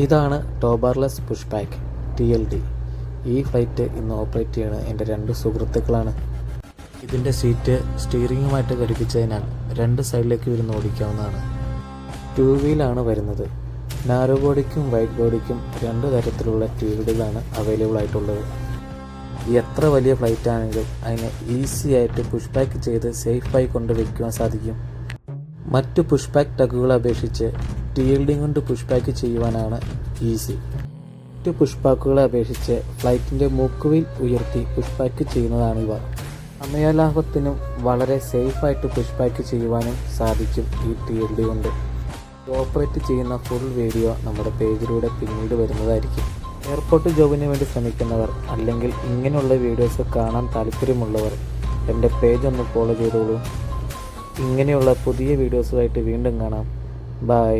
ഇതാണ് ടോബാർലെസ് push back TLD. ഈ flight ഇന്ന് ഓപ്പറേറ്റ് ചെയ്യുന്ന എൻ്റെ 2 സുഹൃത്തുക്കളാണ്. ഇതിൻ്റെ സീറ്റ് സ്റ്റിയറിങ്ങുമായിട്ട് ഘടിപ്പിച്ചതിനാൽ 2 സൈഡിലേക്ക് ഇരുന്ന് ഓടിക്കാവുന്നതാണ്. 2 വീലാണ് വരുന്നത്. നാരോ ബോഡിക്കും വൈഡ് ബോഡിക്കും 2 തരത്തിലുള്ള TLDകളാണ് അവൈലബിൾ ആയിട്ടുള്ളത്. എത്ര വലിയ ഫ്ലൈറ്റ് ആണെങ്കിലും അതിനെ ഈസി ആയിട്ട് പുഷ് ബാക്ക് ചെയ്ത് സേഫായി കൊണ്ടുവയ്ക്കുവാൻ സാധിക്കും. മറ്റു പുഷ് ബാക്ക് ടഗുകളെ അപേക്ഷിച്ച് TLD കൊണ്ട് പുഷ് ബാക്ക് ചെയ്യുവാനാണ് ഈസി. മറ്റു പുഷ് ബാക്കുകളെ അപേക്ഷിച്ച് ഫ്ലൈറ്റിൻ്റെ മൂക്കുവീൽ ഉയർത്തി പുഷ് ബാക്ക് ചെയ്യുന്നതാണ് ഇവ. സമയലാഭത്തിനും വളരെ സേഫായിട്ട് പുഷ് ബാക്ക് ചെയ്യുവാനും സാധിക്കും ഈ TLD കൊണ്ട്. ഓപ്പറേറ്റ് ചെയ്യുന്ന ഫുൾ വീഡിയോ നമ്മുടെ പേജിലൂടെ പിന്നീട് വരുന്നതായിരിക്കും. എയർപോർട്ട് ജോബിന് വേണ്ടി ശ്രമിക്കുന്നവർ അല്ലെങ്കിൽ ഇങ്ങനെയുള്ള വീഡിയോസ് കാണാൻ താല്പര്യമുള്ളവർ എൻ്റെ പേജ് ഒന്ന് ഫോളോ ചെയ്തോളൂ. ഇങ്ങനെയുള്ള പുതിയ വീഡിയോസുമായിട്ട് വീണ്ടും കാണാം. ബൈ.